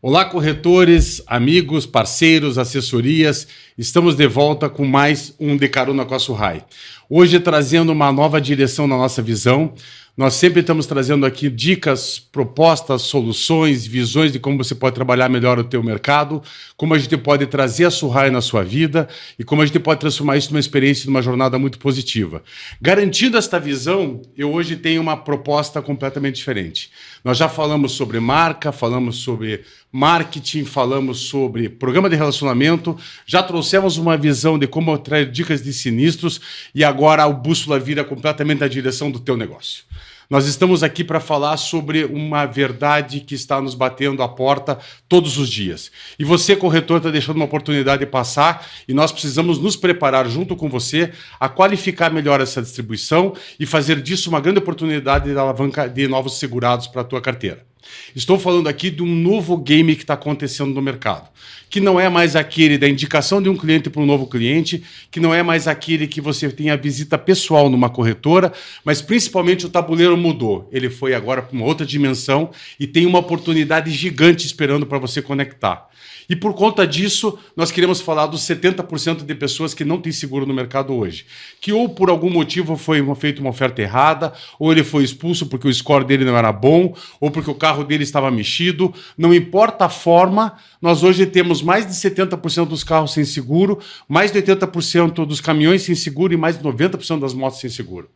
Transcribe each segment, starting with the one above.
Olá, corretores, amigos, parceiros, assessorias. Estamos de volta com mais um De Carona com a Surrai. Hoje trazendo uma nova direção na nossa visão. Nós sempre estamos trazendo aqui dicas, propostas, soluções, visões de como você pode trabalhar melhor o teu mercado, como a gente pode trazer a Surrai na sua vida e como a gente pode transformar isso numa experiência, numa jornada muito positiva. Garantindo esta visão, eu hoje tenho uma proposta completamente diferente. Nós já falamos sobre marca, falamos sobre marketing, falamos sobre programa de relacionamento, já trouxemos uma visão de como trazer dicas de sinistros e agora o Bússola vira completamente a direção do teu negócio. Nós estamos aqui para falar sobre uma verdade que está nos batendo à porta todos os dias. E você, corretor, está deixando uma oportunidade passar e nós precisamos nos preparar junto com você a qualificar melhor essa distribuição e fazer disso uma grande oportunidade de alavanca de novos segurados para a tua carteira. Estou falando aqui de um novo game que está acontecendo no mercado, que não é mais aquele da indicação de um cliente para um novo cliente, que não é mais aquele que você tem a visita pessoal numa corretora, mas principalmente o tabuleiro mudou. Ele foi agora para uma outra dimensão e tem uma oportunidade gigante esperando para você conectar. E por conta disso, nós queremos falar dos 70% de pessoas que não têm seguro no mercado hoje. Que ou por algum motivo foi feita uma oferta errada, ou ele foi expulso porque o score dele não era bom, ou porque o carro dele estava mexido. Não importa a forma, nós hoje temos mais de 70% dos carros sem seguro, mais de 80% dos caminhões sem seguro e mais de 90% das motos sem seguro.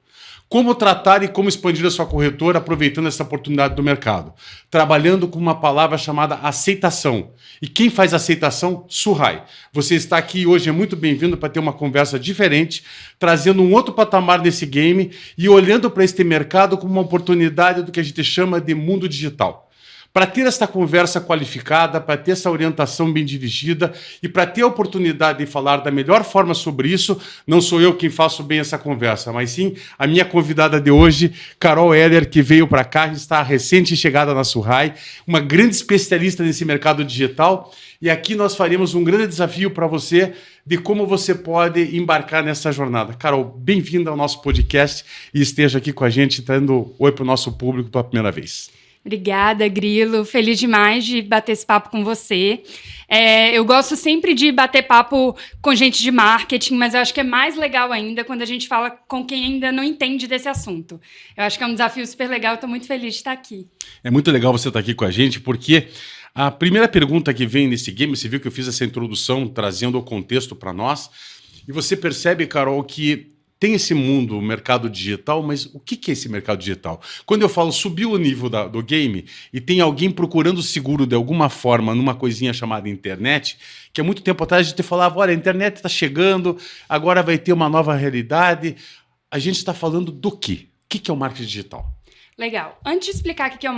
Como tratar e como expandir a sua corretora aproveitando essa oportunidade do mercado? Trabalhando com uma palavra chamada aceitação. E quem faz aceitação? Surrai. Você está aqui hoje, é muito bem-vindo para ter uma conversa diferente, trazendo um outro patamar desse game e olhando para este mercado como uma oportunidade do que a gente chama de mundo digital. Para ter essa conversa qualificada, para ter essa orientação bem dirigida e para ter a oportunidade de falar da melhor forma sobre isso, não sou eu quem faço bem essa conversa, mas sim a minha convidada de hoje, Carol Heller, que veio para cá, está recente chegada na Surrai, uma grande especialista nesse mercado digital. E aqui nós faremos um grande desafio para você de como você pode embarcar nessa jornada. Carol, bem-vinda ao nosso podcast e esteja aqui com a gente, dando oi para o nosso público pela primeira vez. Obrigada, Grilo. Feliz demais de bater esse papo com você. Eu gosto sempre de bater papo com gente de marketing, mas eu acho que é mais legal ainda quando a gente fala com quem ainda não entende desse assunto. Eu acho que é um desafio super legal, estou muito feliz de estar aqui. É muito legal você estar aqui com a gente, porque a primeira pergunta que vem nesse game, você viu que eu fiz essa introdução trazendo o contexto para nós, e você percebe, Carol, que tem esse mundo, o mercado digital, mas o que é esse mercado digital? Quando eu falo subiu o nível do game e tem alguém procurando seguro de alguma forma numa coisinha chamada internet, que há muito tempo atrás a gente falava, olha, a internet está chegando, agora vai ter uma nova realidade. A gente está falando do quê? O que é o marketing digital? Legal. Antes de explicar o que é o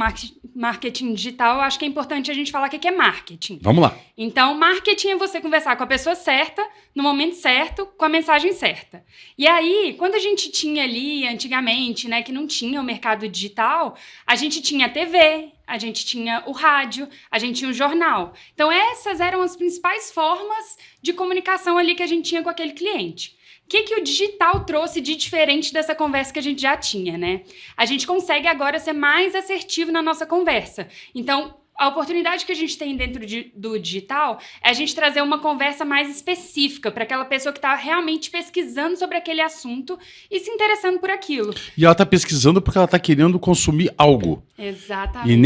marketing digital, eu acho que é importante a gente falar o que é marketing. Vamos lá. Então, marketing é você conversar com a pessoa certa, no momento certo, com a mensagem certa. E aí, quando a gente tinha ali, antigamente, né, que não tinha o mercado digital, a gente tinha a TV, a gente tinha o rádio, a gente tinha o jornal. Então, essas eram as principais formas de comunicação ali que a gente tinha com aquele cliente. O que o digital trouxe de diferente dessa conversa que a gente já tinha, né? A gente consegue agora ser mais assertivo na nossa conversa. Então, a oportunidade que a gente tem dentro do digital é a gente trazer uma conversa mais específica para aquela pessoa que está realmente pesquisando sobre aquele assunto e se interessando por aquilo. E ela está pesquisando porque ela está querendo consumir algo. Exatamente. E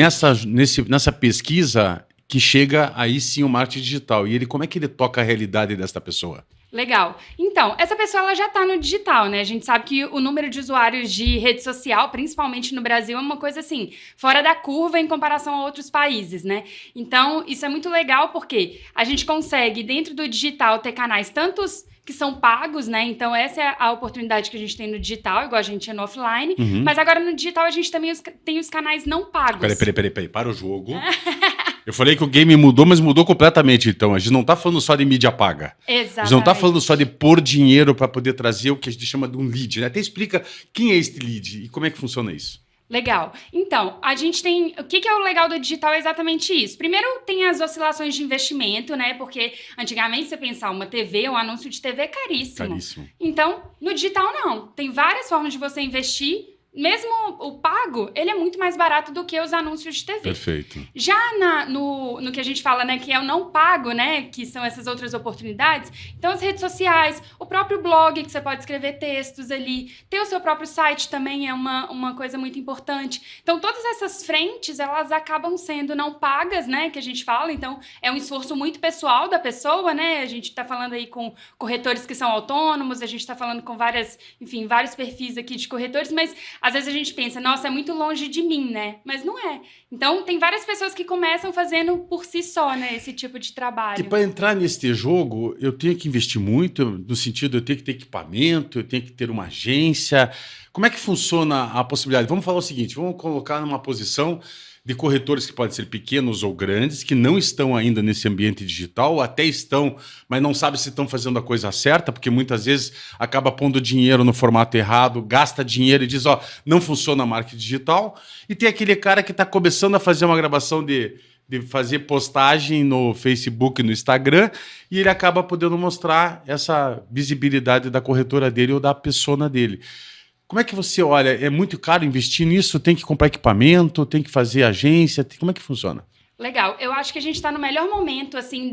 nessa pesquisa que chega aí sim o marketing digital. E como é que ele toca a realidade desta pessoa? Legal. Então, essa pessoa ela já está no digital, né? A gente sabe que o número de usuários de rede social, principalmente no Brasil, é uma coisa assim, fora da curva em comparação a outros países, né? Então, isso é muito legal porque a gente consegue, dentro do digital, ter canais tantos que são pagos, né? Então, essa é a oportunidade que a gente tem no digital, igual a gente tinha no offline. Uhum. Mas agora no digital a gente também tem os canais não pagos. Peraí, para o jogo. Eu falei que o game mudou, mas mudou completamente, então. A gente não está falando só de mídia paga. Exatamente. A gente não está falando só de pôr dinheiro para poder trazer o que a gente chama de um lead, né? Até explica quem é este lead e como é que funciona isso. Legal. Então, a gente tem... O que é o legal do digital é exatamente isso. Primeiro, tem as oscilações de investimento, né? Porque antigamente, você pensar uma TV, um anúncio de TV é caríssimo. Caríssimo. Então, no digital, não. Tem várias formas de você investir mesmo o pago, ele é muito mais barato do que os anúncios de TV. Perfeito. Já no que a gente fala, né, que é o não pago, né, que são essas outras oportunidades, então as redes sociais, o próprio blog, que você pode escrever textos ali, ter o seu próprio site também é uma coisa muito importante. Então, todas essas frentes, elas acabam sendo não pagas, né, que a gente fala, então é um esforço muito pessoal da pessoa, né, a gente está falando aí com corretores que são autônomos, a gente está falando com vários perfis aqui de corretores, mas às vezes a gente pensa, nossa, é muito longe de mim, né? Mas não é. Então, tem várias pessoas que começam fazendo por si só, né? Esse tipo de trabalho. E para entrar neste jogo, eu tenho que investir muito, no sentido, eu tenho que ter equipamento, eu tenho que ter uma agência. Como é que funciona a possibilidade? Vamos falar o seguinte, vamos colocar numa posição de corretores que podem ser pequenos ou grandes, que não estão ainda nesse ambiente digital, ou até estão, mas não sabem se estão fazendo a coisa certa, porque muitas vezes acaba pondo dinheiro no formato errado, gasta dinheiro e diz, ó, não funciona a marca digital. E tem aquele cara que está começando a fazer uma gravação de fazer postagem no Facebook, no Instagram, e ele acaba podendo mostrar essa visibilidade da corretora dele ou da persona dele. Como é que você olha? É muito caro investir nisso? Tem que comprar equipamento? Tem que fazer agência? Como é que funciona? Legal. Eu acho que a gente está no melhor momento, assim,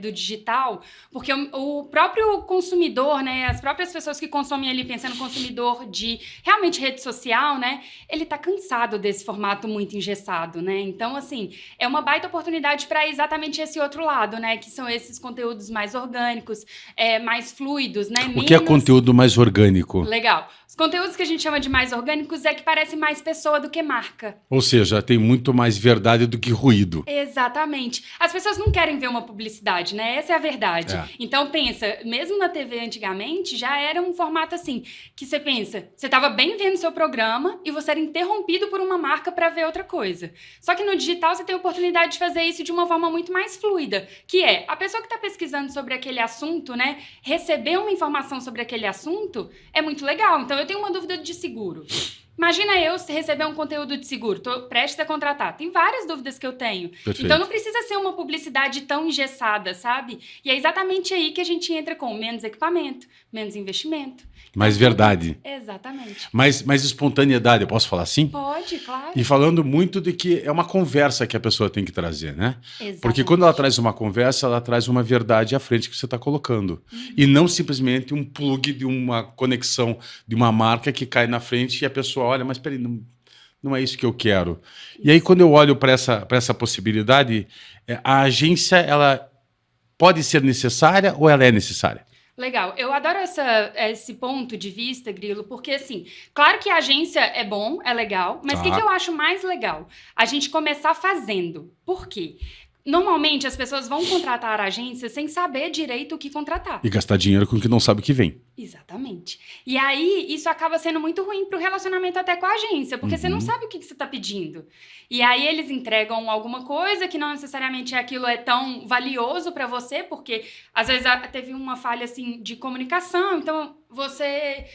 do digital, porque o próprio consumidor, né, as próprias pessoas que consomem ali, pensando no consumidor de realmente rede social, né, ele tá cansado desse formato muito engessado, né? Então, assim, é uma baita oportunidade para exatamente esse outro lado, né, que são esses conteúdos mais orgânicos, mais fluidos, né? O que é conteúdo mais orgânico? Legal. Os conteúdos que a gente chama de mais orgânicos é que parece mais pessoa do que marca. Ou seja, tem muito mais verdade do que ruído. Exatamente. As pessoas não querem ver uma publicidade, né? Essa é a verdade. É. Então, pensa, mesmo na TV antigamente, já era um formato assim, que você pensa, você estava bem vendo seu programa e você era interrompido por uma marca para ver outra coisa. Só que no digital você tem a oportunidade de fazer isso de uma forma muito mais fluida, que é a pessoa que está pesquisando sobre aquele assunto, né? Receber uma informação sobre aquele assunto é muito legal. Então, eu tenho uma dúvida de seguro. Imagina eu receber um conteúdo de seguro, estou prestes a contratar. Tem várias dúvidas que eu tenho. Perfeito. Então não precisa ser uma publicidade tão engessada, sabe? E é exatamente aí que a gente entra com menos equipamento, menos investimento. Mais verdade. Exatamente. Mais espontaneidade, eu posso falar assim? Pode, claro. E falando muito de que é uma conversa que a pessoa tem que trazer, né? Exatamente. Porque quando ela traz uma conversa, ela traz uma verdade à frente que você está colocando. E não simplesmente um plug de uma conexão de uma marca que cai na frente e a pessoa olha, mas peraí, não é isso que eu quero. E aí, quando eu olho para essa possibilidade, a agência, ela pode ser necessária ou ela é necessária? Legal, eu adoro esse ponto de vista, Grilo, porque assim, claro que a agência é bom, é legal, mas o que eu acho mais legal? A gente começar fazendo. Por quê? Normalmente as pessoas vão contratar a agência sem saber direito o que contratar. E gastar dinheiro com o que não sabe o que vem. Exatamente. E aí, isso acaba sendo muito ruim pro relacionamento até com a agência, porque você não sabe o que você tá pedindo. E aí, eles entregam alguma coisa que não necessariamente aquilo é tão valioso para você, porque às vezes teve uma falha, assim, de comunicação, então você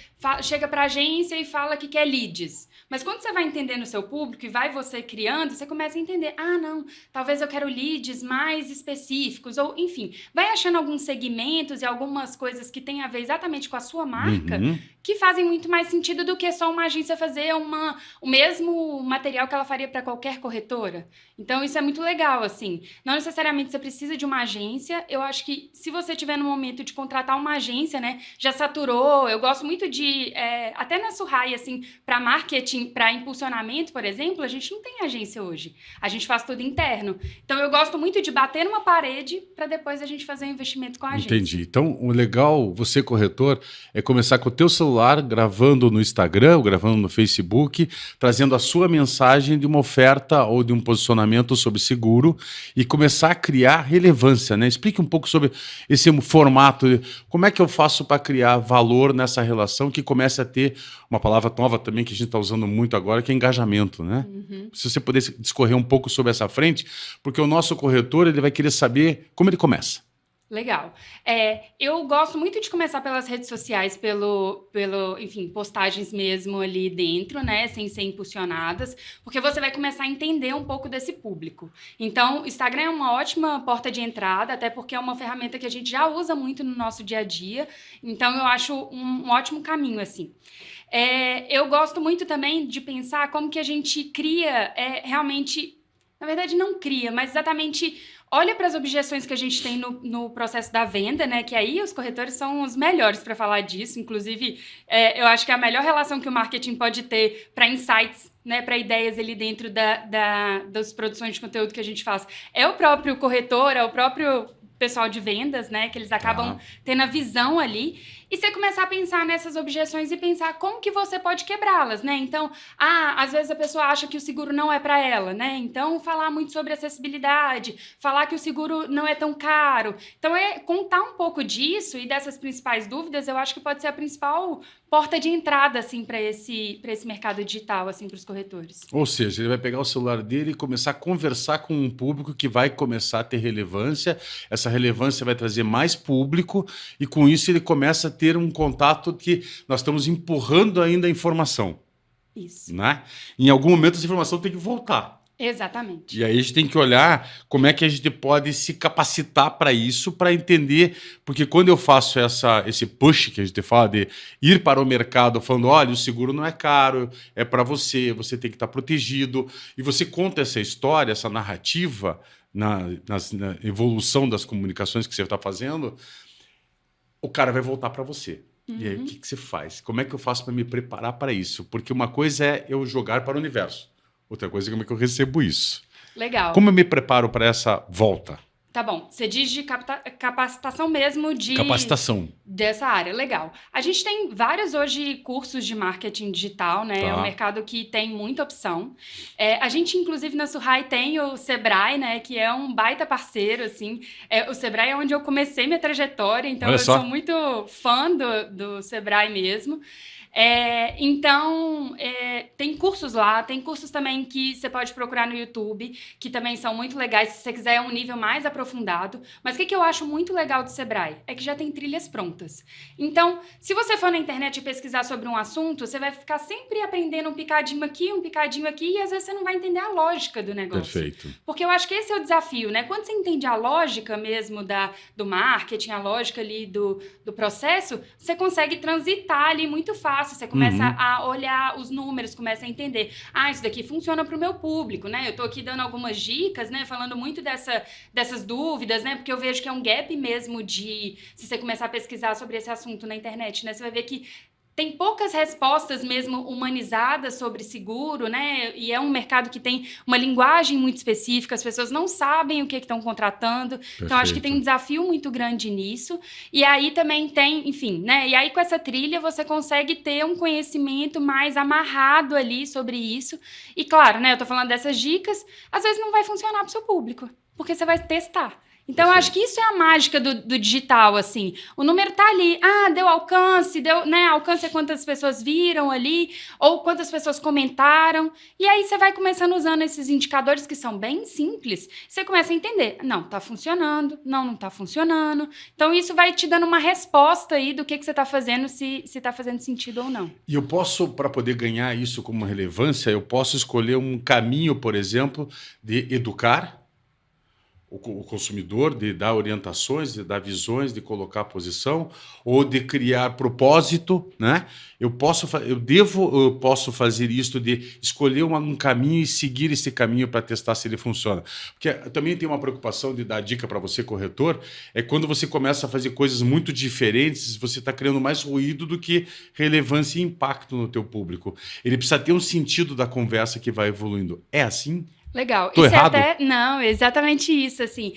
chega pra agência e fala que quer leads. Mas quando você vai entendendo o seu público e vai você criando, você começa a entender, não, talvez eu quero leads mais específicos, ou enfim, vai achando alguns segmentos e algumas coisas que têm a ver exatamente com a sua marca, que fazem muito mais sentido do que só uma agência fazer o mesmo material que ela faria para qualquer corretora. Então, isso é muito legal, assim. Não necessariamente você precisa de uma agência. Eu acho que se você tiver no momento de contratar uma agência, né, já saturou. Eu gosto muito de, até na Surrai, assim, para marketing, para impulsionamento, por exemplo, a gente não tem agência hoje. A gente faz tudo interno. Então, eu gosto muito de bater numa parede para depois a gente fazer um investimento com a agência. Entendi. Então, o legal, você corretor, é começar com o teu celular, gravando no Instagram, ou gravando no Facebook, trazendo a sua mensagem de uma oferta ou de um posicionamento sobre seguro e começar a criar relevância, né? Explique um pouco sobre esse formato. Como é que eu faço para criar valor nessa relação que começa a ter uma palavra nova também que a gente está usando muito agora, que é engajamento, né? Se você pudesse discorrer um pouco sobre essa frente, porque o nosso corretor ele vai querer saber como ele começa. Legal. Eu gosto muito de começar pelas redes sociais, enfim, postagens mesmo ali dentro, né, sem ser impulsionadas, porque você vai começar a entender um pouco desse público. Então, o Instagram é uma ótima porta de entrada, até porque é uma ferramenta que a gente já usa muito no nosso dia a dia, então eu acho um ótimo caminho, assim. Eu gosto muito também de pensar como que a gente cria realmente... Na verdade, não cria, mas exatamente olha para as objeções que a gente tem no processo da venda, né? Que aí os corretores são os melhores para falar disso. Inclusive, eu acho que é a melhor relação que o marketing pode ter para insights, né? Para ideias ali dentro das produções de conteúdo que a gente faz. É o próprio corretor, é o próprio pessoal de vendas, né? Que eles acabam tendo a visão ali. E você começar a pensar nessas objeções e pensar como que você pode quebrá-las, né? Então, às vezes a pessoa acha que o seguro não é para ela, né? Então, falar muito sobre acessibilidade, falar que o seguro não é tão caro. Então, contar um pouco disso e dessas principais dúvidas, eu acho que pode ser a principal porta de entrada, assim, para esse mercado digital, assim, para os corretores. Ou seja, ele vai pegar o celular dele e começar a conversar com um público que vai começar a ter relevância. Essa relevância vai trazer mais público e, com isso, ele começa a ter um contato que nós estamos empurrando ainda a informação. Isso. Né? Em algum momento, essa informação tem que voltar. Exatamente. E aí a gente tem que olhar como é que a gente pode se capacitar para isso, para entender, porque quando eu faço esse push que a gente fala de ir para o mercado falando, olha, o seguro não é caro, é para você, você tem que estar protegido, e você conta essa história, essa narrativa na evolução das comunicações que você está fazendo, o cara vai voltar para você. E aí o que você faz? Como é que eu faço para me preparar para isso? Porque uma coisa é eu jogar para o universo. Outra coisa é como é que eu recebo isso. Legal. Como eu me preparo para essa volta? Tá bom. Você diz de capacitação mesmo de... Capacitação. Dessa área. Legal. A gente tem vários hoje cursos de marketing digital, né? É um mercado que tem muita opção. A gente, inclusive, na Surrai tem o Sebrae, né? Que é um baita parceiro, assim. O Sebrae é onde eu comecei minha trajetória, então eu sou muito fã do Sebrae mesmo. Então, tem cursos lá, tem cursos também que você pode procurar no YouTube, que também são muito legais, se você quiser um nível mais aprofundado. Mas o que eu acho muito legal do Sebrae? É que já tem trilhas prontas. Então, se você for na internet e pesquisar sobre um assunto, você vai ficar sempre aprendendo um picadinho aqui, e às vezes você não vai entender a lógica do negócio. Perfeito. Porque eu acho que esse é o desafio, né? Quando você entende a lógica mesmo do marketing, a lógica ali do processo, você consegue transitar ali muito fácil. Você começa a olhar os números, começa a entender. Isso daqui funciona para o meu público, né? Eu estou aqui dando algumas dicas, né? Falando muito dessas dúvidas, né? Porque eu vejo que é um gap mesmo se você começar a pesquisar sobre esse assunto na internet, né? Você vai ver que tem poucas respostas mesmo humanizadas sobre seguro, né? E é um mercado que tem uma linguagem muito específica, as pessoas não sabem o que estão contratando. Perfeito. Então, acho que tem um desafio muito grande nisso. E aí também tem, enfim, né? E aí com essa trilha você consegue ter um conhecimento mais amarrado ali sobre isso. E claro, né? Eu tô falando dessas dicas, às vezes não vai funcionar para o seu público, porque você vai testar. Então, eu acho que isso é a mágica do digital, assim. O número tá ali. Deu alcance, né? Alcance é quantas pessoas viram ali, ou quantas pessoas comentaram. E aí, você vai começando usando esses indicadores que são bem simples. Você começa a entender. Não, tá funcionando. Não tá funcionando. Então, isso vai te dando uma resposta aí do que você tá fazendo, se tá fazendo sentido ou não. E eu posso, para poder ganhar isso como relevância, eu posso escolher um caminho, por exemplo, de educar o consumidor, de dar orientações, de dar visões, de colocar posição, ou de criar propósito, né? Eu posso fazer isso de escolher um caminho e seguir esse caminho para testar se ele funciona. Porque também tem uma preocupação de dar dica para você, corretor, é quando você começa a fazer coisas muito diferentes, você está criando mais ruído do que relevância e impacto no teu público. Ele precisa ter um sentido da conversa que vai evoluindo. É assim? Legal. Tô errado? Não, exatamente isso, assim.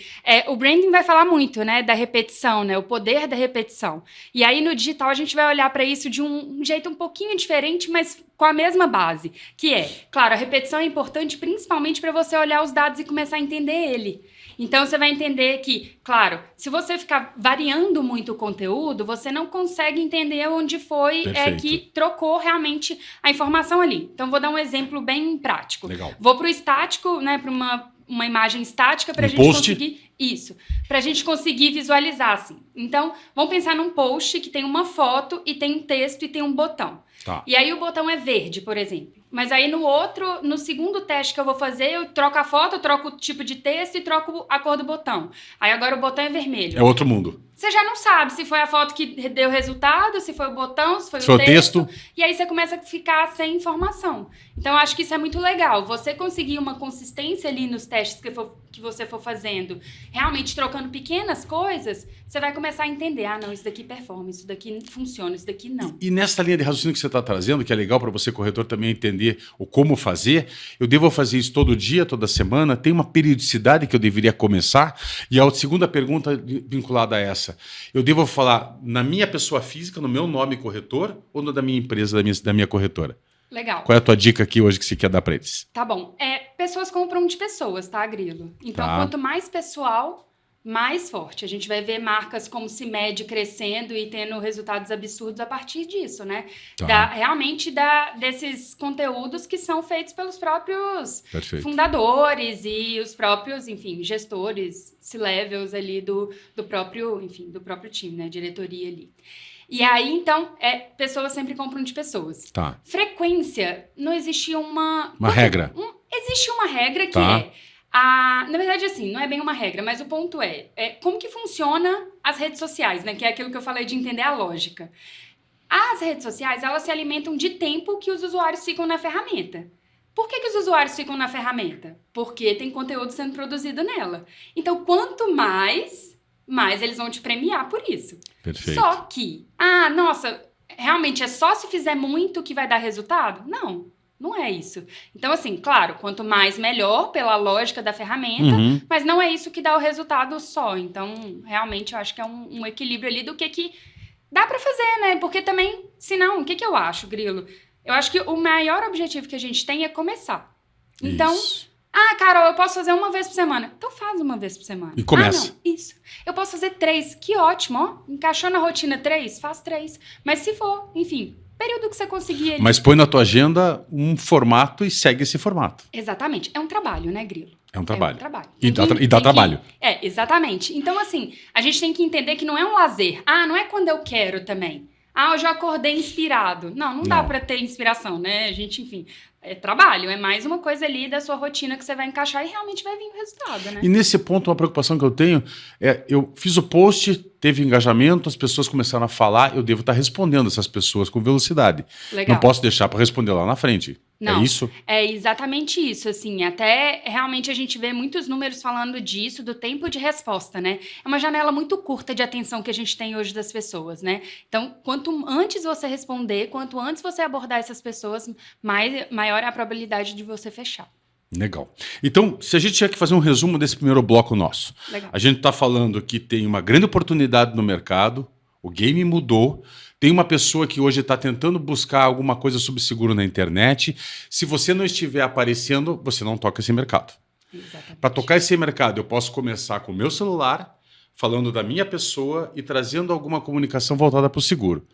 O branding vai falar muito, né, da repetição, né, o poder da repetição. E aí no digital a gente vai olhar para isso de um jeito um pouquinho diferente, mas com a mesma base, que claro, a repetição é importante principalmente para você olhar os dados e começar a entender ele. Então, você vai entender que, claro, se você ficar variando muito o conteúdo, você não consegue entender onde foi que trocou realmente a informação ali. Então, vou dar um exemplo bem prático. Legal. Vou para o estático, né, para uma imagem estática para a gente conseguir... Isso, para a gente conseguir visualizar, assim. Então, vamos pensar num post que tem uma foto e tem um texto e tem um botão. Tá. E aí o botão é verde, por exemplo. Mas aí no segundo teste que eu vou fazer, eu troco a foto, eu troco o tipo de texto e troco a cor do botão. Aí agora o botão é vermelho. É outro mundo. Você já não sabe se foi a foto que deu resultado, se foi o botão, se foi o texto. E aí você começa a ficar sem informação. Então, eu acho que isso é muito legal. Você conseguir uma consistência ali nos testes que você for fazendo, realmente trocando pequenas coisas, você vai começar a entender. Ah, não, isso daqui performa, isso daqui funciona, isso daqui não. E nessa linha de raciocínio que você está trazendo, que é legal para você, corretor, também entender o como fazer, eu devo fazer isso todo dia, toda semana? Tem uma periodicidade que eu deveria começar? E a segunda pergunta vinculada a essa, eu devo falar na minha pessoa física, no meu nome corretor, ou no da minha empresa, da minha corretora? Legal. Qual é a tua dica aqui hoje que você quer dar para eles? Tá bom. Pessoas compram de pessoas, tá, Grilo? Então, quanto mais pessoal, mais forte. A gente vai ver marcas como Cimed crescendo e tendo resultados absurdos a partir disso, né? Realmente desses conteúdos que são feitos pelos próprios fundadores e os próprios, enfim, gestores, C-levels ali do próprio time, né? Diretoria ali. E aí, então, pessoas sempre compram de pessoas. Tá. Frequência, não existe uma regra. Existe uma regra que na verdade, assim, não é bem uma regra, mas o ponto como que funciona as redes sociais, né? Que é aquilo que eu falei de entender a lógica. As redes sociais, elas se alimentam de tempo que os usuários ficam na ferramenta. Por que os usuários ficam na ferramenta? Porque tem conteúdo sendo produzido nela. Então, quanto mais eles vão te premiar por isso. Perfeito. Só que, nossa, realmente é só se fizer muito que vai dar resultado? Não é isso. Então, assim, claro, quanto mais melhor pela lógica da ferramenta, mas não é isso que dá o resultado só. Então, realmente, eu acho que é um equilíbrio ali do que dá pra fazer, né? Porque também, senão, o que eu acho, Grilo? Eu acho que o maior objetivo que a gente tem é começar. Então... Isso. Carol, eu posso fazer uma vez por semana. Então faz uma vez por semana. E começa. Não, isso. Eu posso fazer 3. Que ótimo, ó. Encaixou na rotina 3? Faz 3. Mas se for, enfim, período que você conseguir... Mas põe na tua agenda um formato e segue esse formato. Exatamente. É um trabalho, né, Grilo? É um trabalho. É um trabalho. E dá trabalho. Exatamente. Então, assim, a gente tem que entender que não é um lazer. Não é quando eu quero também. Eu já acordei inspirado. Não dá pra ter inspiração, né? A gente, enfim... É trabalho, é mais uma coisa ali da sua rotina que você vai encaixar e realmente vai vir o resultado, né? E nesse ponto, uma preocupação que eu tenho eu fiz o post, teve engajamento, as pessoas começaram a falar, eu devo estar respondendo essas pessoas com velocidade. Legal. Não posso deixar para responder lá na frente. Não, é isso? É exatamente isso, assim, até realmente a gente vê muitos números falando disso, do tempo de resposta, né? É uma janela muito curta de atenção que a gente tem hoje das pessoas, né? Então, quanto antes você responder, quanto antes você abordar essas pessoas, maior é a probabilidade de você fechar. Legal. Então, se a gente tiver que fazer um resumo desse primeiro bloco nosso, a gente está falando que tem uma grande oportunidade no mercado, o game mudou, tem uma pessoa que hoje está tentando buscar alguma coisa sobre seguro na internet. Se você não estiver aparecendo, você não toca esse mercado. Para tocar esse mercado, eu posso começar com o meu celular, falando da minha pessoa e trazendo alguma comunicação voltada para o seguro.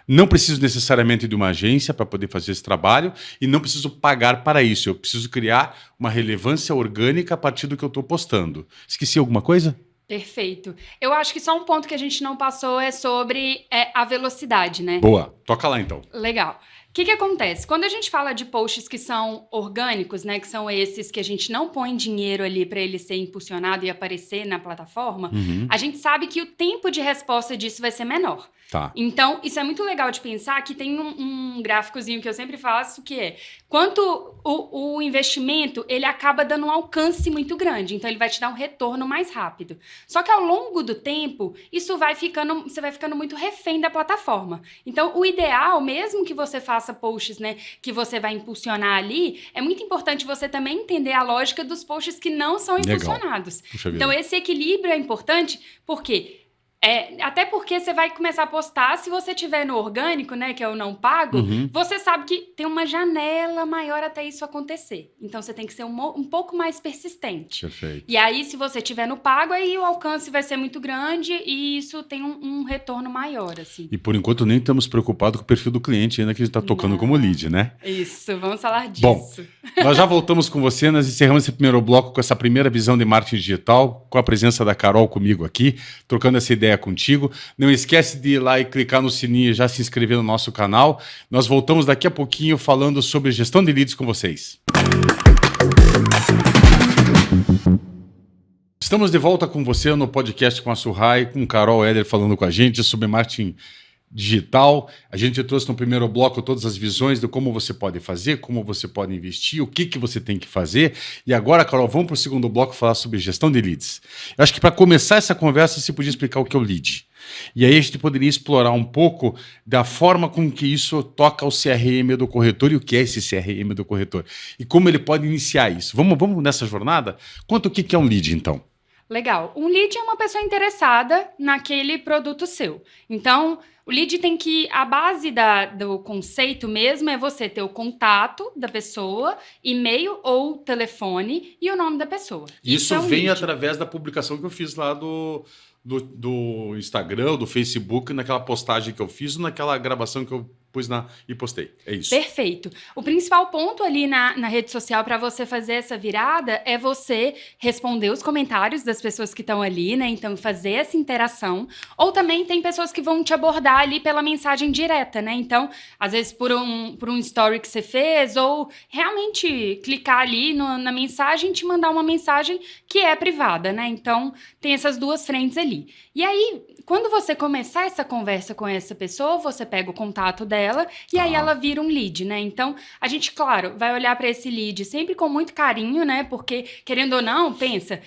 Não preciso necessariamente de uma agência para poder fazer esse trabalho e não preciso pagar para isso. Eu preciso criar uma relevância orgânica a partir do que eu estou postando. Esqueci alguma coisa? Perfeito. Eu acho que só um ponto que a gente não passou é sobre a velocidade, né? Boa. Toca lá, então. Legal. O que acontece? Quando a gente fala de posts que são orgânicos, né, que são esses que a gente não põe dinheiro ali para ele ser impulsionado e aparecer na plataforma, a gente sabe que o tempo de resposta disso vai ser menor. Tá. Então, isso é muito legal de pensar que tem um gráficozinho que eu sempre faço, que é quanto o investimento, ele acaba dando um alcance muito grande. Então, ele vai te dar um retorno mais rápido. Só que ao longo do tempo, você vai ficando muito refém da plataforma. Então, o ideal, mesmo que você faça posts, né, que você vai impulsionar ali, é muito importante você também entender a lógica dos posts que não são impulsionados. Então, esse equilíbrio é importante porque Até porque você vai começar a postar, se você tiver no orgânico, né, que é o não pago, você sabe que tem uma janela maior até isso acontecer. Então, você tem que ser um pouco mais persistente. Perfeito. E aí, se você tiver no pago, aí o alcance vai ser muito grande e isso tem um retorno maior, assim. E por enquanto nem estamos preocupados com o perfil do cliente ainda que a gente está tocando como lead, né? Isso, vamos falar disso. Bom, nós já voltamos com você, nós encerramos esse primeiro bloco com essa primeira visão de marketing digital, com a presença da Carol comigo aqui, trocando essa ideia contigo. Não esquece de ir lá e clicar no sininho e já se inscrever no nosso canal. Nós voltamos daqui a pouquinho falando sobre gestão de leads com vocês. Estamos de volta com você no podcast com a Surrai, com Carol Eder falando com a gente sobre marketing digital. A gente trouxe no primeiro bloco todas as visões de como você pode fazer, como você pode investir, o que você tem que fazer. E agora, Carol, vamos para o segundo bloco falar sobre gestão de leads. Eu acho que para começar essa conversa, você podia explicar o que é o lead. E aí a gente poderia explorar um pouco da forma com que isso toca o CRM do corretor e o que é esse CRM do corretor. E como ele pode iniciar isso. Vamos nessa jornada? Conta o que é um lead, então. Legal. Um lead é uma pessoa interessada naquele produto seu. Então, o lead tem que... A base do conceito mesmo é você ter o contato da pessoa, e-mail ou telefone e o nome da pessoa. Isso é um vem lead. através da publicação que eu fiz lá do Instagram, do Facebook, naquela postagem que eu fiz, naquela gravação que eu pus e postei. É isso. Perfeito. O principal ponto ali na rede social para você fazer essa virada é você responder os comentários das pessoas que estão ali, né? Então, fazer essa interação. Ou também tem pessoas que vão te abordar ali pela mensagem direta, né? Então, às vezes por um story que você fez, ou realmente clicar ali na mensagem e te mandar uma mensagem que é privada, né? Então, tem essas duas frentes ali. E aí, quando você começar essa conversa com essa pessoa, você pega o contato dela e aí ela vira um lead, né? Então, a gente, claro, vai olhar para esse lead sempre com muito carinho, né? Porque, querendo ou não, pensa,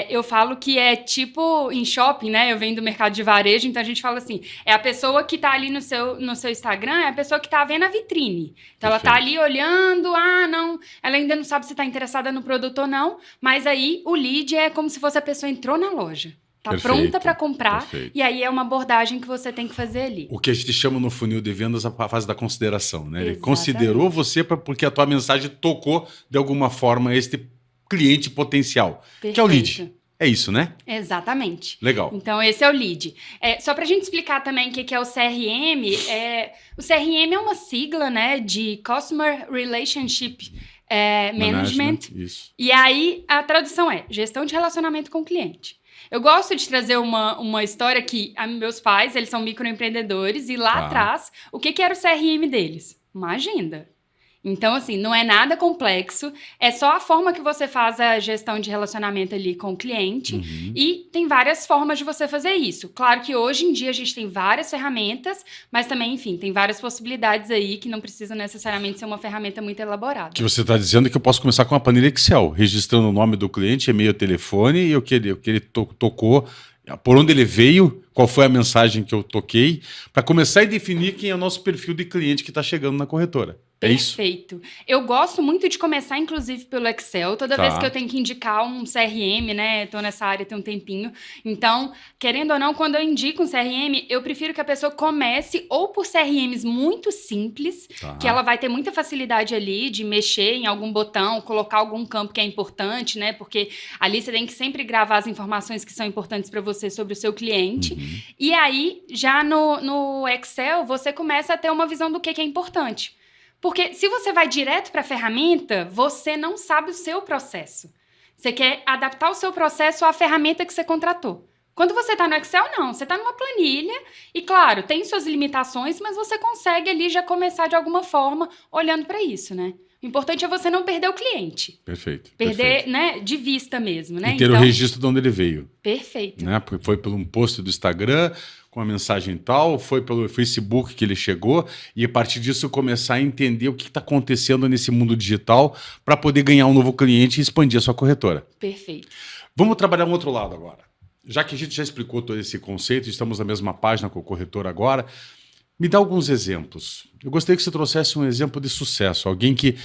eu falo que é tipo em shopping, né? Eu venho do mercado de varejo, então a gente fala assim, é a pessoa que tá ali no seu Instagram, é a pessoa que tá vendo a vitrine. Então, ela tá ali olhando, não, ela ainda não sabe se tá interessada no produto ou não, mas aí o lead é como se fosse a pessoa entrou na loja. Tá pronta para comprar, e aí é uma abordagem que você tem que fazer ali. O que a gente chama no funil de vendas a fase da consideração, né? Ele Exatamente. Considerou você porque a tua mensagem tocou de alguma forma este cliente potencial, Perfeito. Que é o lead. É isso, né? Exatamente. Legal. Então, esse é o lead. Só para a gente explicar também o que é o CRM, o CRM é uma sigla, né, de Customer Relationship Management. Isso. E aí, a tradução é gestão de relacionamento com o cliente. Eu gosto de trazer uma história que meus pais, eles são microempreendedores, e lá atrás, o que era o CRM deles? Uma agenda. Então, assim, não é nada complexo, é só a forma que você faz a gestão de relacionamento ali com o cliente, e tem várias formas de você fazer isso. Claro que hoje em dia a gente tem várias ferramentas, mas também, enfim, tem várias possibilidades aí que não precisam necessariamente ser uma ferramenta muito elaborada. Que você está dizendo que eu posso começar com uma planilha Excel, registrando o nome do cliente, e-mail, telefone, e o que ele tocou, por onde ele veio, qual foi a mensagem que eu toquei, para começar a definir quem é o nosso perfil de cliente que está chegando na corretora. É isso? Perfeito. Eu gosto muito de começar, inclusive, pelo Excel. Toda vez que eu tenho que indicar um CRM, né? Tô nessa área tem um tempinho. Então, querendo ou não, quando eu indico um CRM, eu prefiro que a pessoa comece ou por CRMs muito simples, que ela vai ter muita facilidade ali de mexer em algum botão, colocar algum campo que é importante, né? Porque ali você tem que sempre gravar as informações que são importantes para você sobre o seu cliente. E aí, já no Excel, você começa a ter uma visão do que é importante. Porque se você vai direto para a ferramenta, você não sabe o seu processo. Você quer adaptar o seu processo à ferramenta que você contratou. Quando você está no Excel, não. Você está numa planilha e, claro, tem suas limitações, mas você consegue ali já começar de alguma forma olhando para isso, né? O importante é você não perder o cliente. Perfeito. Perder, né, de vista mesmo, né? E ter o registro de onde ele veio. Perfeito. Né? Foi pelo um post do Instagram, com a mensagem tal, foi pelo Facebook que ele chegou, e a partir disso começar a entender o que está acontecendo nesse mundo digital para poder ganhar um novo cliente e expandir a sua corretora. Perfeito. Vamos trabalhar um outro lado agora. Já que a gente já explicou todo esse conceito, estamos na mesma página com o corretor agora, me dá alguns exemplos. Eu gostaria que você trouxesse um exemplo de sucesso, alguém que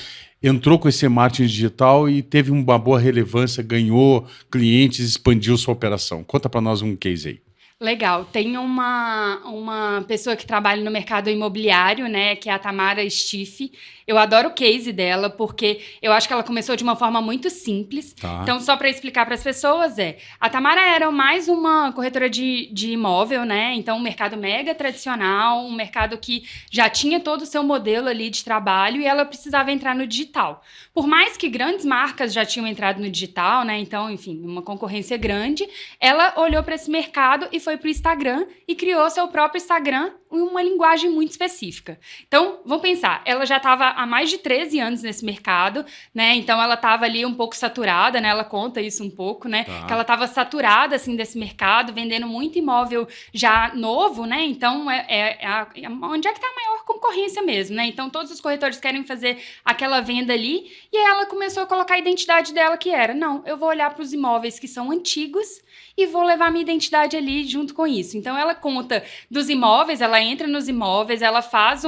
entrou com esse marketing digital e teve uma boa relevância, ganhou clientes, expandiu sua operação. Conta para nós um case aí. Legal. Tem uma pessoa que trabalha no mercado imobiliário, né, que é a Tamara Stiff. Eu adoro o case dela, porque eu acho que ela começou de uma forma muito simples. Tá. Então, só para explicar para as pessoas, a Tamara era mais uma corretora de imóvel, né? Então, um mercado mega tradicional, um mercado que já tinha todo o seu modelo ali de trabalho e ela precisava entrar no digital. Por mais que grandes marcas já tinham entrado no digital, né? Então, enfim, uma concorrência grande, ela olhou para esse mercado e foi para o Instagram e criou seu próprio Instagram em uma linguagem muito específica. Então, vamos pensar, ela já estava há mais de 13 anos nesse mercado, né? Então, ela estava ali um pouco saturada, né? Ela conta isso um pouco, né? Tá. Que ela estava saturada, assim, desse mercado, vendendo muito imóvel já novo, né? Então, onde é que está a maior concorrência mesmo, né? Então, todos os corretores querem fazer aquela venda ali e aí ela começou a colocar a identidade dela, que era, não, eu vou olhar para os imóveis que são antigos e vou levar minha identidade ali junto com isso. Então, ela conta dos imóveis, ela entra nos imóveis, ela faz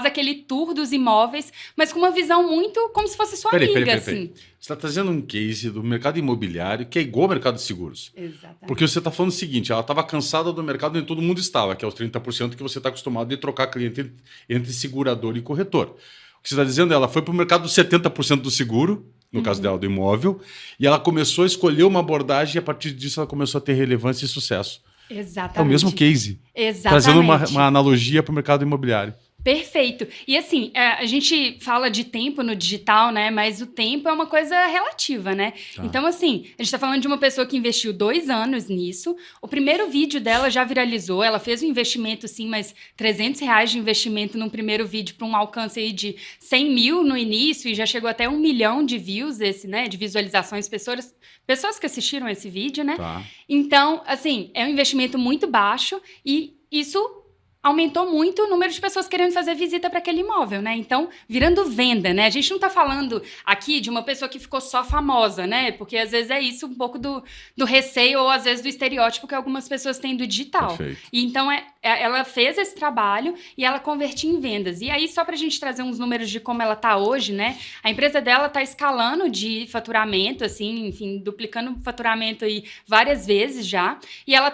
aquele tour dos imóveis, mas com uma visão muito como se fosse sua amiga, assim. Você está trazendo um case do mercado imobiliário que é igual ao mercado de seguros. Exatamente. Porque você está falando o seguinte, ela estava cansada do mercado onde todo mundo estava, que é os 30% que você está acostumado de trocar cliente entre segurador e corretor. O que você está dizendo é ela foi para o mercado dos 70% do seguro, no caso dela, do imóvel, e ela começou a escolher uma abordagem e a partir disso ela começou a ter relevância e sucesso. Exatamente. É o mesmo case. Exatamente. Trazendo uma analogia para o mercado imobiliário. Perfeito. E assim, a gente fala de tempo no digital, né? Mas o tempo é uma coisa relativa, né? Tá. Então, assim, a gente tá falando de uma pessoa que investiu 2 anos nisso. O primeiro vídeo dela já viralizou. Ela fez um investimento, sim, mas R$300 de investimento num primeiro vídeo para um alcance aí de 100 mil no início e já chegou até 1 milhão de views, né? De visualizações, pessoas que assistiram esse vídeo, né? Tá. Então, assim, é um investimento muito baixo e isso aumentou muito o número de pessoas querendo fazer visita para aquele imóvel, né? Então, virando venda, né? A gente não tá falando aqui de uma pessoa que ficou só famosa, né? Porque às vezes é isso um pouco do receio ou às vezes do estereótipo que algumas pessoas têm do digital. Perfeito. E então, ela fez esse trabalho e ela convertia em vendas. E aí, só pra gente trazer uns números de como ela tá hoje, né? A empresa dela tá escalando de faturamento, assim, enfim, duplicando o faturamento aí várias vezes já. E ela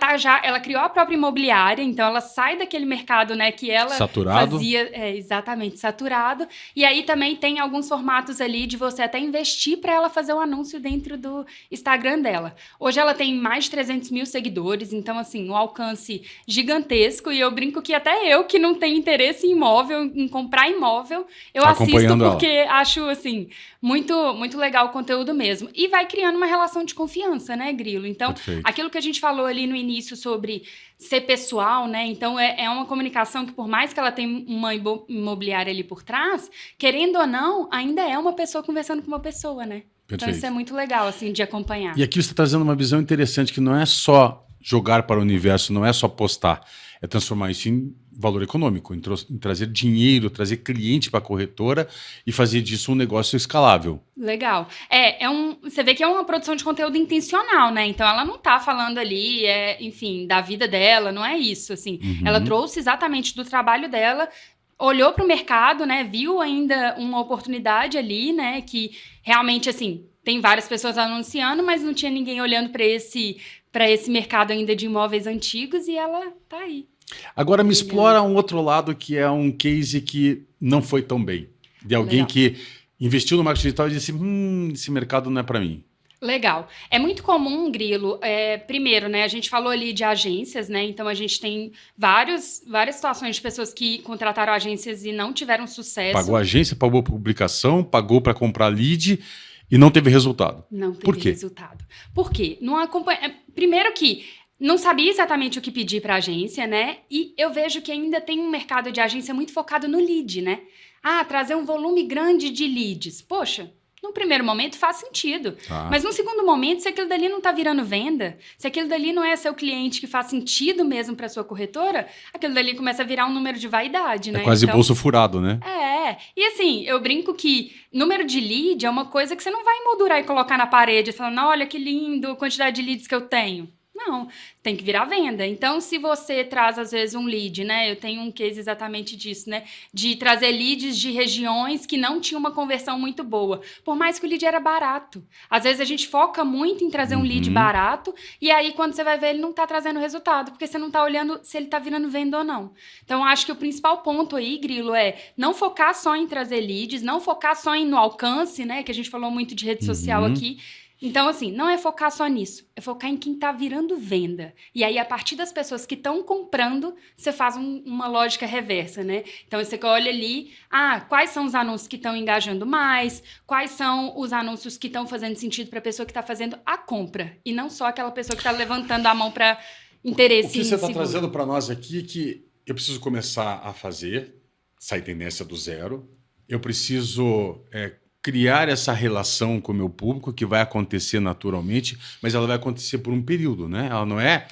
criou a própria imobiliária, então ela sai daquele mercado, né, que ela saturado. fazia, exatamente, saturado. E aí também tem alguns formatos ali de você até investir para ela fazer o anúncio dentro do Instagram dela. Hoje ela tem mais de 300 mil seguidores, então assim, um alcance gigantesco, e eu brinco que até eu, que não tenho interesse em imóvel, em comprar imóvel, eu assisto porque acho, assim, muito, muito legal o conteúdo mesmo. E vai criando uma relação de confiança, né, Grilo? Então, Perfeito. Aquilo que a gente falou ali no início sobre ser pessoal, né? Então, é uma comunicação que, por mais que ela tenha uma imobiliária ali por trás, querendo ou não, ainda é uma pessoa conversando com uma pessoa, né? Perfeito. Então, isso é muito legal, assim, de acompanhar. E aqui você está trazendo uma visão interessante, que não é só jogar para o universo, não é só postar, é transformar isso em valor econômico, em trazer dinheiro, trazer cliente para a corretora e fazer disso um negócio escalável. Legal. Você vê que é uma produção de conteúdo intencional, né? Então, ela não tá falando ali, enfim, da vida dela, não é isso, assim. Ela trouxe exatamente do trabalho dela, olhou para o mercado, né? Viu ainda uma oportunidade ali, né? Que realmente, assim, tem várias pessoas anunciando, mas não tinha ninguém olhando para esse mercado ainda de imóveis antigos e ela tá aí. Agora me explora um outro lado que é um case que não foi tão bem. De alguém que investiu no marketing digital e disse, esse mercado não é para mim. Legal. É muito comum, Grilo, primeiro, né, a gente falou ali de agências, né, então a gente tem várias situações de pessoas que contrataram agências e não tiveram sucesso. Pagou agência, pagou publicação, pagou para comprar lead e não teve resultado. Não teve Por quê? resultado. Por quê? Não acompanha. Primeiro que não sabia exatamente o que pedir para a agência, né? E eu vejo que ainda tem um mercado de agência muito focado no lead, né? Trazer um volume grande de leads. Poxa, no primeiro momento faz sentido. Mas no segundo momento, se aquilo dali não está virando venda, se aquilo dali não é seu cliente que faz sentido mesmo para sua corretora, aquilo dali começa a virar um número de vaidade, né? É quase bolso furado, né? E assim, eu brinco que número de lead é uma coisa que você não vai emoldurar e colocar na parede falando, olha que lindo a quantidade de leads que eu tenho. Não, tem que virar venda. Então, se você traz, às vezes, um lead, né? Eu tenho um case exatamente disso, né? De trazer leads de regiões que não tinham uma conversão muito boa. Por mais que o lead era barato. Às vezes, a gente foca muito em trazer um lead barato e aí, quando você vai ver, ele não tá trazendo resultado, porque você não tá olhando se ele tá virando venda ou não. Então, acho que o principal ponto aí, Grilo, é não focar só em trazer leads, não focar só no alcance, né? Que a gente falou muito de rede social aqui. Então, assim, não é focar só nisso, é focar em quem está virando venda. E aí, a partir das pessoas que estão comprando, você faz uma lógica reversa, né? Então, você olha ali, quais são os anúncios que estão engajando mais, quais são os anúncios que estão fazendo sentido para a pessoa que está fazendo a compra, e não só aquela pessoa que está levantando a mão para interesse. O que você está trazendo para nós aqui é que eu preciso começar a fazer, sair tendência do zero, eu preciso criar essa relação com o meu público, que vai acontecer naturalmente, mas ela vai acontecer por um período, né? Ela não é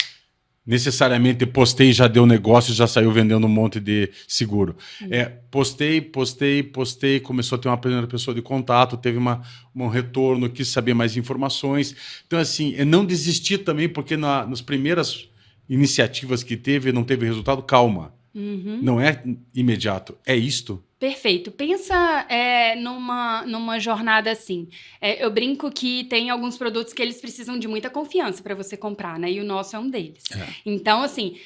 necessariamente postei, já deu negócio, já saiu vendendo um monte de seguro. Postei, começou a ter uma primeira pessoa de contato, teve um retorno, quis saber mais informações. Então, assim, não desistir também, porque nas primeiras iniciativas que teve, não teve resultado, calma. Não é imediato, é isto. Perfeito. Pensa numa jornada assim. Eu brinco que tem alguns produtos que eles precisam de muita confiança para você comprar, né? E o nosso é um deles. Então, assim,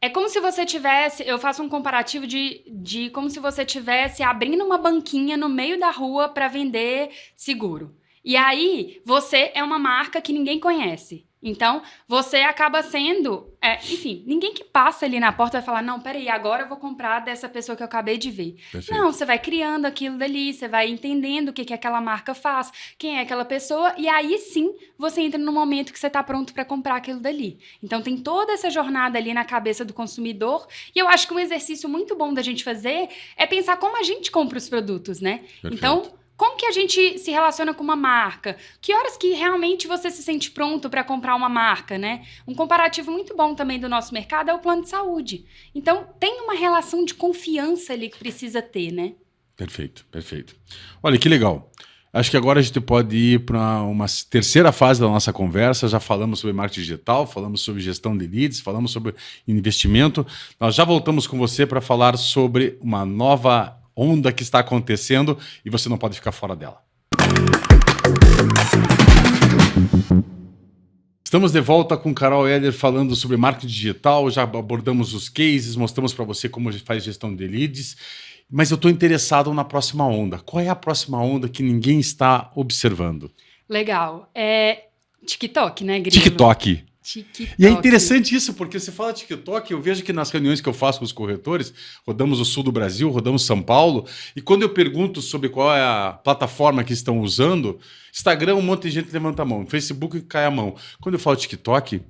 é como se você tivesse... Eu faço um comparativo de como se você tivesse abrindo uma banquinha no meio da rua para vender seguro. E aí, você é uma marca que ninguém conhece. Então, você acaba sendo... enfim, ninguém que passa ali na porta vai falar, não, peraí, agora eu vou comprar dessa pessoa que eu acabei de ver. Perfeito. Não, você vai criando aquilo dali, você vai entendendo o que aquela marca faz, quem é aquela pessoa, e aí sim, você entra no momento que você está pronto para comprar aquilo dali. Então, tem toda essa jornada ali na cabeça do consumidor, e eu acho que um exercício muito bom da gente fazer é pensar como a gente compra os produtos, né? Perfeito. Então... como que a gente se relaciona com uma marca? Que horas que realmente você se sente pronto para comprar uma marca, né? Um comparativo muito bom também do nosso mercado é o plano de saúde. Então, tem uma relação de confiança ali que precisa ter, né? Perfeito, perfeito. Olha, que legal. Acho que agora a gente pode ir para uma terceira fase da nossa conversa. Já falamos sobre marketing digital, falamos sobre gestão de leads, falamos sobre investimento. Nós já voltamos com você para falar sobre uma nova onda que está acontecendo e você não pode ficar fora dela. Estamos de volta com Carol Eder falando sobre marketing digital, já abordamos os cases, mostramos para você como faz gestão de leads, mas eu estou interessado na próxima onda. Qual é a próxima onda que ninguém está observando? Legal. TikTok, né, Grilo? TikTok. TikTok. E é interessante isso, porque você fala TikTok, eu vejo que nas reuniões que eu faço com os corretores, rodamos o sul do Brasil, rodamos São Paulo, e quando eu pergunto sobre qual é a plataforma que estão usando, Instagram, um monte de gente levanta a mão, Facebook cai a mão. Quando eu falo TikTok,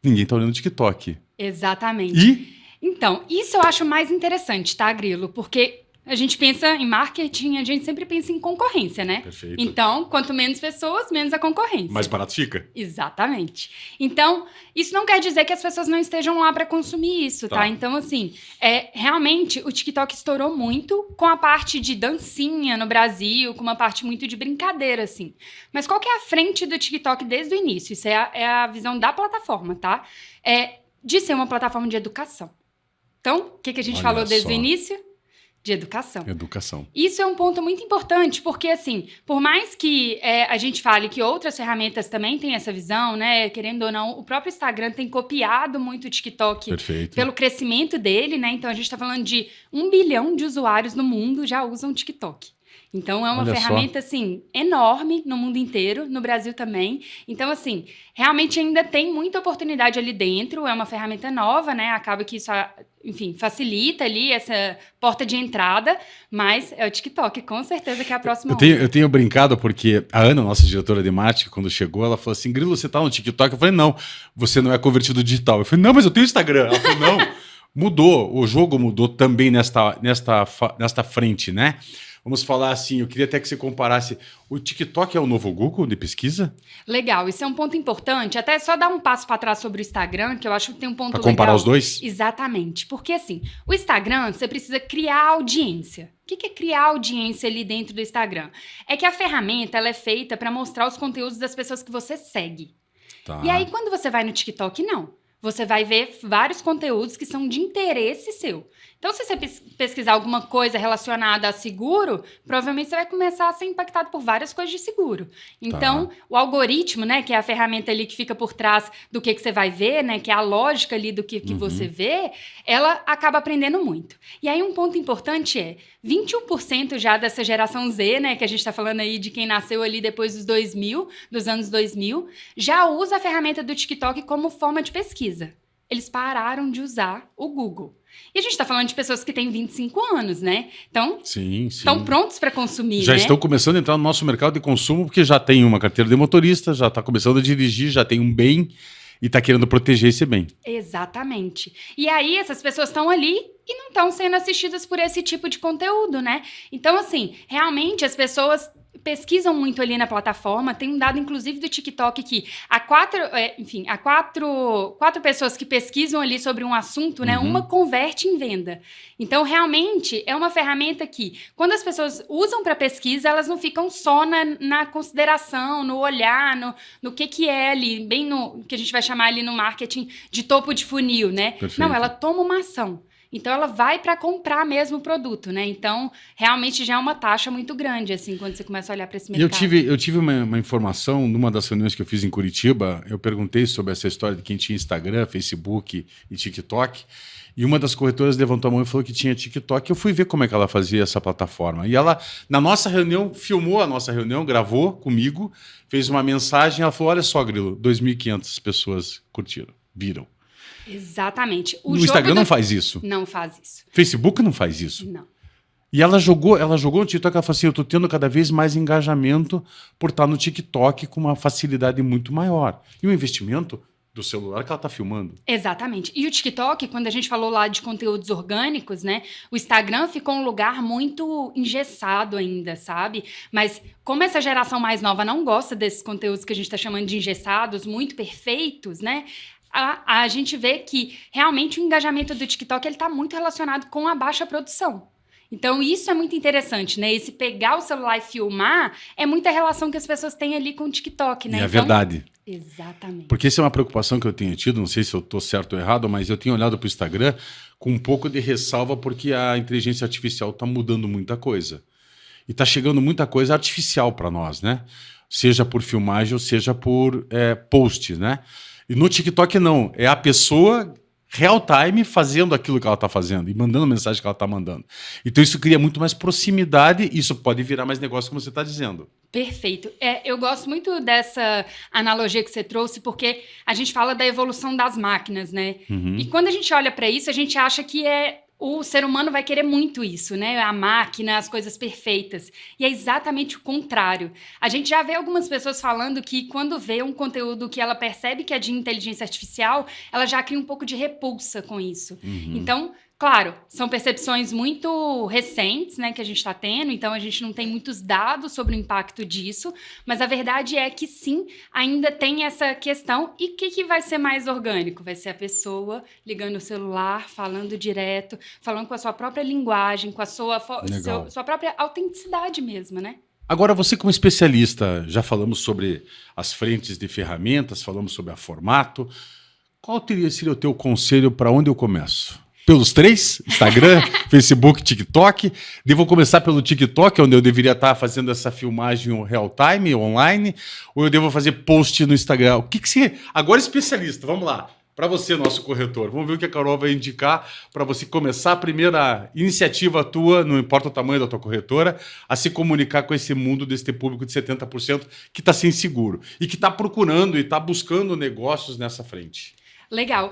ninguém está olhando TikTok. Exatamente. E? Então, isso eu acho mais interessante, tá, Grilo? Porque a gente pensa em marketing, a gente sempre pensa em concorrência, né? Perfeito. Então, quanto menos pessoas, menos a concorrência. Mais barato fica. Exatamente. Então, isso não quer dizer que as pessoas não estejam lá para consumir isso, tá? Então, assim, realmente o TikTok estourou muito com a parte de dancinha no Brasil, com uma parte muito de brincadeira, assim. Mas qual que é a frente do TikTok desde o início? Isso é a visão da plataforma, tá? De ser uma plataforma de educação. Então, o que a gente falou desde o início? De educação. Educação. Isso é um ponto muito importante, porque, assim, por mais que a gente fale que outras ferramentas também têm essa visão, né? Querendo ou não, o próprio Instagram tem copiado muito o TikTok. Perfeito. Pelo crescimento dele, né? Então, a gente está falando de 1 bilhão de usuários no mundo já usam TikTok. Então, é uma ferramenta, assim, enorme no mundo inteiro, no Brasil também. Então, assim, realmente ainda tem muita oportunidade ali dentro. É uma ferramenta nova, né? Acaba que isso, enfim, facilita ali essa porta de entrada. Mas é o TikTok, com certeza, que é a próxima onda. Eu tenho brincado porque a Ana, nossa diretora de marketing, quando chegou, ela falou assim, Grilo, você tá no TikTok? Eu falei, não, você não é convertido digital. Eu falei, não, mas eu tenho Instagram. Ela falou, não, mudou. O jogo mudou também nesta frente, né? Vamos falar assim, eu queria até que você comparasse. O TikTok é o novo Google de pesquisa? Legal, isso é um ponto importante. Até só dar um passo para trás sobre o Instagram, que eu acho que tem um ponto legal. Para comparar os dois? Exatamente. Porque assim, o Instagram, você precisa criar audiência. O que é criar audiência ali dentro do Instagram? É que a ferramenta ela é feita para mostrar os conteúdos das pessoas que você segue. Tá. E aí, quando você vai no TikTok, não. Você vai ver vários conteúdos que são de interesse seu. Então, se você pesquisar alguma coisa relacionada a seguro, provavelmente você vai começar a ser impactado por várias coisas de seguro. Então, o algoritmo, né, que é a ferramenta ali que fica por trás do que você vai ver, né, que é a lógica ali do que você vê, ela acaba aprendendo muito. E aí, um ponto importante é, 21% já dessa geração Z, né, que a gente está falando aí de quem nasceu ali depois dos anos 2000, já usa a ferramenta do TikTok como forma de pesquisa. Eles pararam de usar o Google. E a gente está falando de pessoas que têm 25 anos, né? Então, estão prontos para consumir, já né? estão começando a entrar no nosso mercado de consumo, porque já tem uma carteira de motorista, já está começando a dirigir, já tem um bem e está querendo proteger esse bem. Exatamente. E aí, essas pessoas estão ali e não estão sendo assistidas por esse tipo de conteúdo, né? Então, assim, realmente as pessoas pesquisam muito ali na plataforma. Tem um dado, inclusive, do TikTok que quatro pessoas que pesquisam ali sobre um assunto, né? Uma converte em venda. Então, realmente, é uma ferramenta que, quando as pessoas usam para pesquisa, elas não ficam só na consideração, no olhar, no que é ali, bem no que a gente vai chamar ali no marketing de topo de funil, né? Perfeito. Não, ela toma uma ação. Então, ela vai para comprar mesmo o produto, né? Então, realmente já é uma taxa muito grande, assim, quando você começa a olhar para esse mercado. Eu tive uma informação, numa das reuniões que eu fiz em Curitiba, eu perguntei sobre essa história de quem tinha Instagram, Facebook e TikTok, e uma das corretoras levantou a mão e falou que tinha TikTok. Eu fui ver como é que ela fazia essa plataforma. E ela, na nossa reunião, filmou a nossa reunião, gravou comigo, fez uma mensagem, ela falou, olha só, Grilo, 2.500 pessoas curtiram, viram. Exatamente. O Instagram não faz isso. Não faz isso. Facebook não faz isso. Não. E ela jogou no TikTok, ela falou assim, eu tô tendo cada vez mais engajamento por estar no TikTok com uma facilidade muito maior. E o investimento do celular que ela tá filmando. Exatamente. E o TikTok, quando a gente falou lá de conteúdos orgânicos, né? O Instagram ficou um lugar muito engessado ainda, sabe? Mas como essa geração mais nova não gosta desses conteúdos que a gente tá chamando de engessados, muito perfeitos, né? A gente vê que realmente o engajamento do TikTok ele tá muito relacionado com a baixa produção. Então, isso é muito interessante, né? Esse pegar o celular e filmar é muita relação que as pessoas têm ali com o TikTok, né? E é verdade. Exatamente. Porque essa é uma preocupação que eu tenho tido, não sei se eu estou certo ou errado, mas eu tenho olhado para o Instagram com um pouco de ressalva porque a inteligência artificial está mudando muita coisa. E está chegando muita coisa artificial para nós, né? Seja por filmagem ou seja por post, né? E no TikTok não, é a pessoa real time fazendo aquilo que ela está fazendo e mandando a mensagem que ela está mandando. Então isso cria muito mais proximidade e isso pode virar mais negócio, como você está dizendo. Perfeito. Eu gosto muito dessa analogia que você trouxe, porque a gente fala da evolução das máquinas, né? E quando a gente olha para isso, a gente acha que o ser humano vai querer muito isso, né? A máquina, as coisas perfeitas. E é exatamente o contrário. A gente já vê algumas pessoas falando que quando vê um conteúdo que ela percebe que é de inteligência artificial, ela já cria um pouco de repulsa com isso. Então, claro, são percepções muito recentes, né, que a gente está tendo, então a gente não tem muitos dados sobre o impacto disso, mas a verdade é que sim, ainda tem essa questão. E o que vai ser mais orgânico? Vai ser a pessoa ligando o celular, falando direto, falando com a sua própria linguagem, com a sua própria autenticidade mesmo, né? Agora, você como especialista, já falamos sobre as frentes de ferramentas, falamos sobre a formato. Qual seria o teu conselho para onde eu começo? Pelos 3? Instagram, Facebook, TikTok. Devo começar pelo TikTok, onde eu deveria estar fazendo essa filmagem real time, online? Ou eu devo fazer post no Instagram? O que você... Agora especialista, vamos lá. Para você, nosso corretor. Vamos ver o que a Carol vai indicar para você começar a primeira iniciativa tua, não importa o tamanho da tua corretora, a se comunicar com esse mundo desse público de 70% que está sem seguro e que está procurando e está buscando negócios nessa frente. Legal.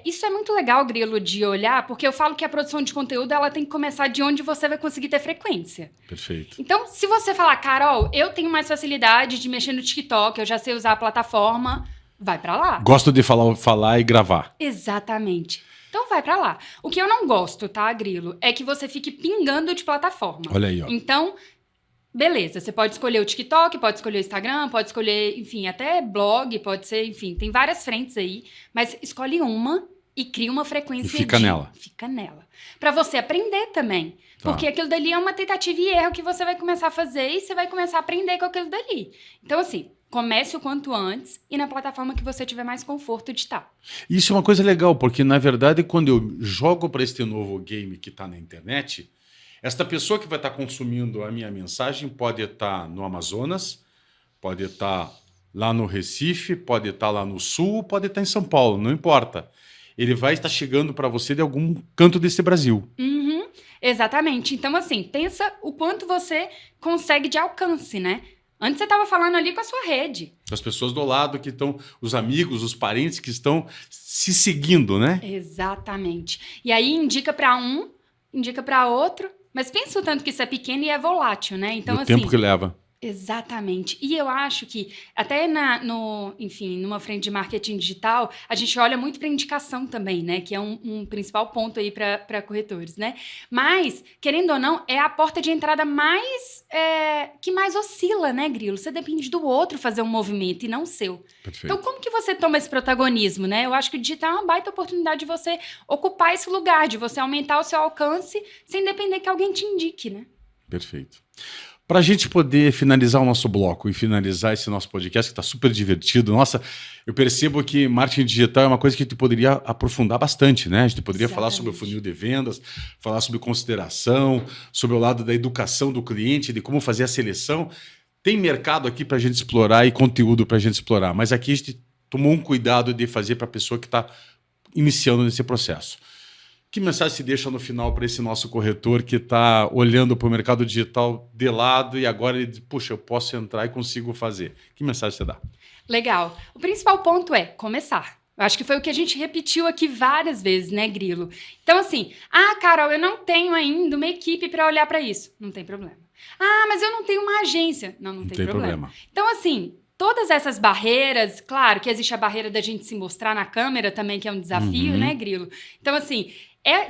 Isso é muito legal, Grilo, de olhar, porque eu falo que a produção de conteúdo ela tem que começar de onde você vai conseguir ter frequência. Perfeito. Então, se você falar, Carol, eu tenho mais facilidade de mexer no TikTok, eu já sei usar a plataforma, vai pra lá. Gosto de falar e gravar. Exatamente. Então vai pra lá. O que eu não gosto, tá, Grilo, é que você fique pingando de plataforma. Olha aí, ó. Então, beleza, você pode escolher o TikTok, pode escolher o Instagram, pode escolher, enfim, até blog, pode ser, enfim, tem várias frentes aí, mas escolhe uma E cria uma frequência e fica nela. Fica nela. Para você aprender também. Tá. Porque aquilo dali é uma tentativa e erro que você vai começar a fazer e você vai começar a aprender com aquilo dali. Então, assim, comece o quanto antes e na plataforma que você tiver mais conforto de estar. Isso é uma coisa legal, porque, na verdade, quando eu jogo para este novo game que está na internet, esta pessoa que vai estar consumindo a minha mensagem pode estar no Amazonas, pode estar lá no Recife, pode estar lá no Sul, pode estar em São Paulo, não importa. Ele vai estar chegando para você de algum canto desse Brasil. Uhum, exatamente. Então, assim, pensa o quanto você consegue de alcance, né? Antes você estava falando ali com a sua rede. As pessoas do lado que estão, os amigos, os parentes que estão se seguindo, né? Exatamente. E aí indica para um, indica para outro, mas pensa o tanto que isso é pequeno e é volátil, né? Então, o assim, tempo que leva. Exatamente. E eu acho que até enfim, numa frente de marketing digital, a gente olha muito para indicação também, né? Que é um principal ponto aí para corretores, né? Mas, querendo ou não, é a porta de entrada que mais oscila, né, Grilo? Você depende do outro fazer um movimento e não o seu. Perfeito. Então, como que você toma esse protagonismo, né? Eu acho que o digital é uma baita oportunidade de você ocupar esse lugar, de você aumentar o seu alcance sem depender que alguém te indique, né? Perfeito. Para a gente poder finalizar o nosso bloco e finalizar esse nosso podcast, que está super divertido, nossa, eu percebo que marketing digital é uma coisa que a gente poderia aprofundar bastante, né? A gente poderia falar sobre o funil de vendas, falar sobre consideração, sobre o lado da educação do cliente, de como fazer a seleção. Tem mercado aqui para a gente explorar e conteúdo para a gente explorar, mas aqui a gente tomou um cuidado de fazer para a pessoa que está iniciando nesse processo. Que mensagem se deixa no final para esse nosso corretor que está olhando para o mercado digital de lado e agora ele diz, puxa, eu posso entrar e consigo fazer? Que mensagem você dá? Legal. O principal ponto é começar. Eu acho que foi o que a gente repetiu aqui várias vezes, né, Grilo? Então, assim, Carol, eu não tenho ainda uma equipe para olhar para isso. Não tem problema. Mas eu não tenho uma agência. Não tem problema. Então, assim, todas essas barreiras, claro que existe a barreira da gente se mostrar na câmera também, que é um desafio, né, Grilo? Então, assim,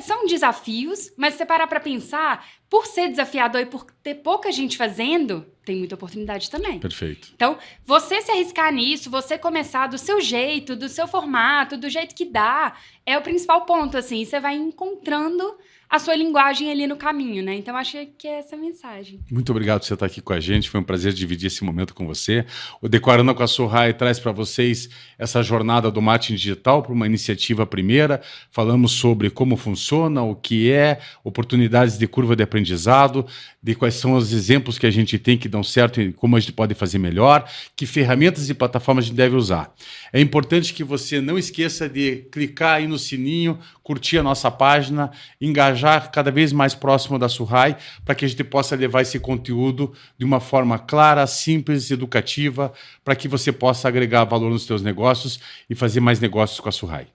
são desafios, mas se você parar para pensar, por ser desafiador e por ter pouca gente fazendo, tem muita oportunidade também. Perfeito. Então, você se arriscar nisso, você começar do seu jeito, do seu formato, do jeito que dá, é o principal ponto, assim. Você vai encontrando a sua linguagem ali no caminho, né? Então, acho que é essa a mensagem. Muito obrigado por você estar aqui com a gente. Foi um prazer dividir esse momento com você. O Decorando com a Surrai traz para vocês essa jornada do marketing digital para uma iniciativa primeira. Falamos sobre como funciona, o que é, oportunidades de curva de aprendizado, de quais são os exemplos que a gente tem que dão certo e como a gente pode fazer melhor, que ferramentas e plataformas a gente deve usar. É importante que você não esqueça de clicar aí no sininho, curtir a nossa página, engajar cada vez mais próximo da Surrai, para que a gente possa levar esse conteúdo de uma forma clara, simples, educativa, para que você possa agregar valor nos seus negócios e fazer mais negócios com a Surrai.